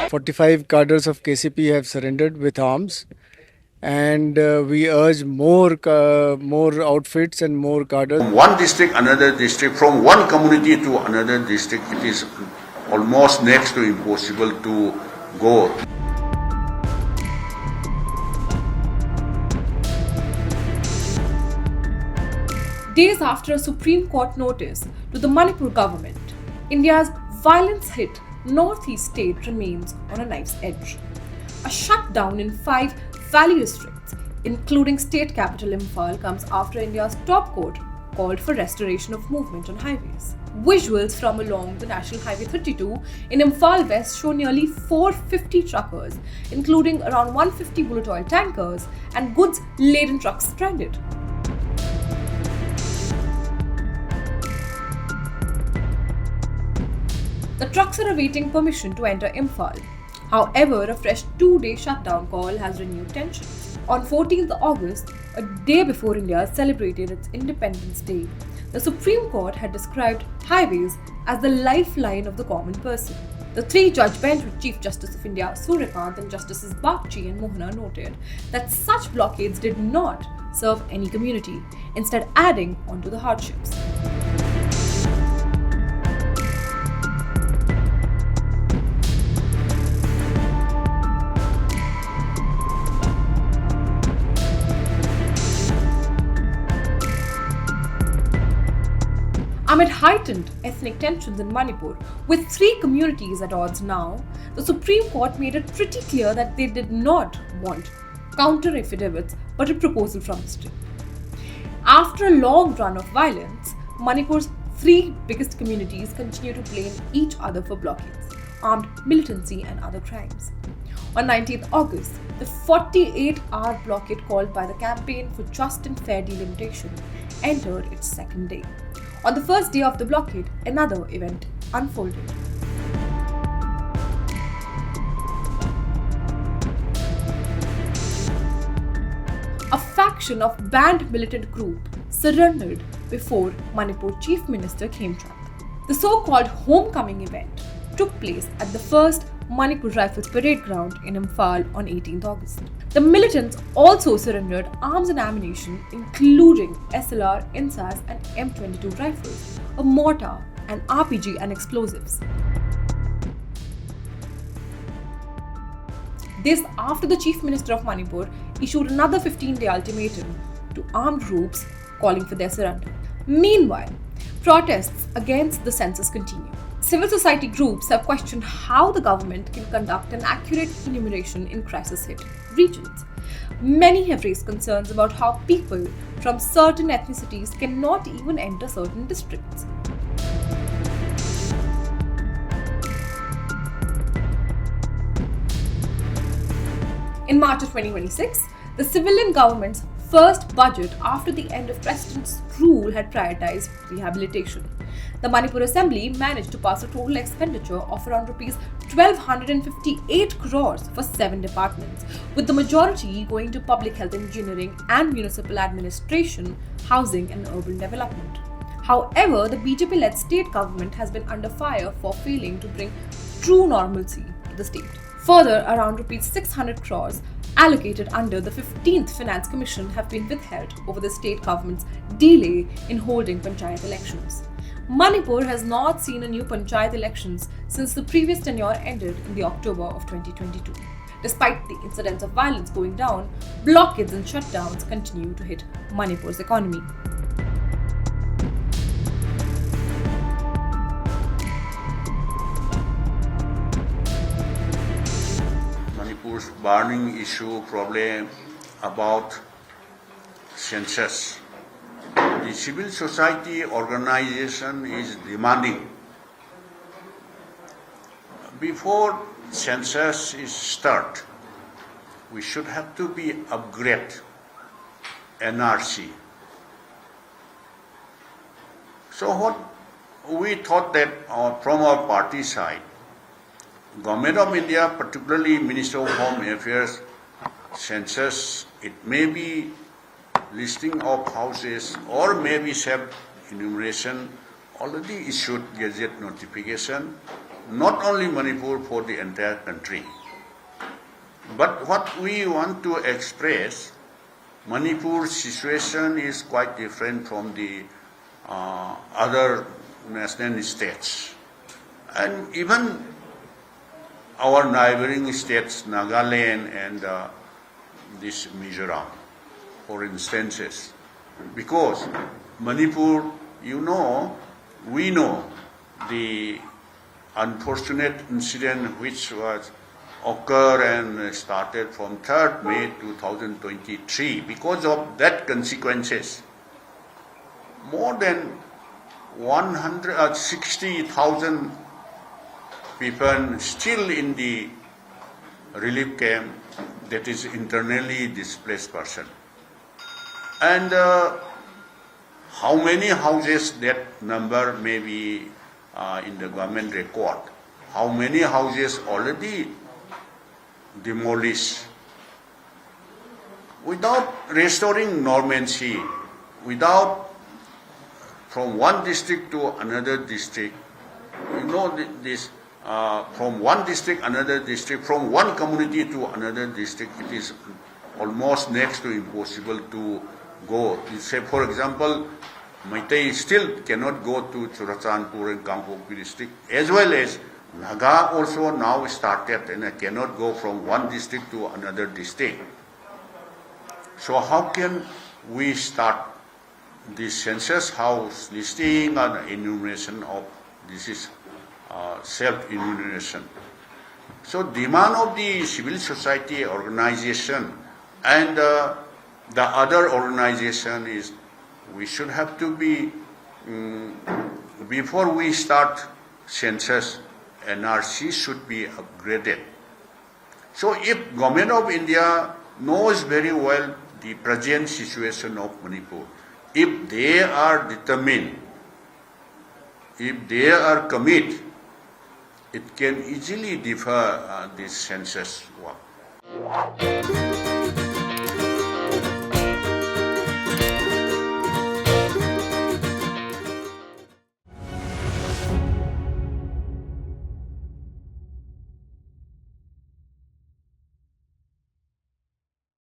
45 cadres of KCP have surrendered with arms, and we urge more outfits and more cadres. From one district, another district, from one community to another district, it is almost next to impossible to go. Days after a Supreme Court notice to the Manipur government, India's violence-hit northeast state remains on a knife's edge. A shutdown in 5 valley districts, including state capital Imphal, comes after India's top court called for restoration of movement on highways. Visuals from along the National Highway 32 in Imphal West show nearly 450 truckers, including around 150 bullet oil tankers and goods-laden trucks stranded. The trucks are awaiting permission to enter Imphal. However, a fresh 2-day shutdown call has renewed tensions. On 14th August, a day before India celebrated its Independence Day, the Supreme Court had described highways as the lifeline of the common person. The 3-judge bench with Chief Justice of India Suryakant and Justices Bagchi and Mohana noted that such blockades did not serve any community, instead adding onto the hardships. Amid heightened ethnic tensions in Manipur, with 3 communities at odds now, the Supreme Court made it pretty clear that they did not want counter affidavits but a proposal from the state. After a long run of violence, Manipur's 3 biggest communities continue to blame each other for blockades, armed militancy and other crimes. On 19th August, the 48-hour blockade called by the Campaign for Just and Fair Delimitation entered its 2nd day. On the first day of the blockade, another event unfolded. A faction of banned militant group surrendered before Manipur Chief Minister Khemchand. The so-called homecoming event took place at the first Manipur Rifles Parade Ground in Imphal on 18th August. The militants also surrendered arms and ammunition, including SLR, INSAS and M22 rifles, a mortar, an RPG and explosives. This after the Chief Minister of Manipur issued another 15-day ultimatum to armed groups calling for their surrender. Meanwhile, protests against the census continue. Civil society groups have questioned how the government can conduct an accurate enumeration in crisis-hit regions. Many have raised concerns about how people from certain ethnicities cannot even enter certain districts. In March of 2026, the civilian government's first budget after the end of President's rule had prioritized rehabilitation. The Manipur Assembly managed to pass a total expenditure of around Rs 1,258 crores for 7 departments, with the majority going to public health engineering and municipal administration, housing and urban development. However, the BJP-led state government has been under fire for failing to bring true normalcy to the state. Further, around Rs 600 crores allocated under the 15th Finance Commission have been withheld over the state government's delay in holding panchayat elections. Manipur has not seen a new panchayat elections since the previous tenure ended in the October of 2022. Despite the incidents of violence going down, blockades and shutdowns continue to hit Manipur's economy. Manipur's burning issue probably about census. The civil society organization is demanding before census is start, we should have to be upgrade NRC. So we thought that from our party side, Government of India, particularly Minister of Home Affairs, Census, it may be listing of houses or maybe self-enumeration, already issued gazette notification, not only Manipur, for the entire country. But what we want to express, Manipur's situation is quite different from the other national states. And even our neighboring states, Nagaland and this Mizoram, for instances. Because Manipur, we know the unfortunate incident which was occurred and started from 3rd May 2023. Because of that consequences, more than 160,000 people still in the relief camp, that is internally displaced person. And how many houses, that number may be in the government record. How many houses already demolished? Without restoring normalcy, without from one district to another district, this from one district, another district, from one community to another district, it is almost next to impossible to go. Say, for example, Meitei still cannot go to Churachandpur and Kangpokpi district, as well as Naga also now started and cannot go from one district to another district. So how can we start this census house listing and enumeration of this is self-enumeration. So demand of the civil society organization and the other organization is we should have to be, before we start census, NRC should be upgraded. So if Government of India knows very well the present situation of Manipur, if they are determined, if they are committed, it can easily defer this census work.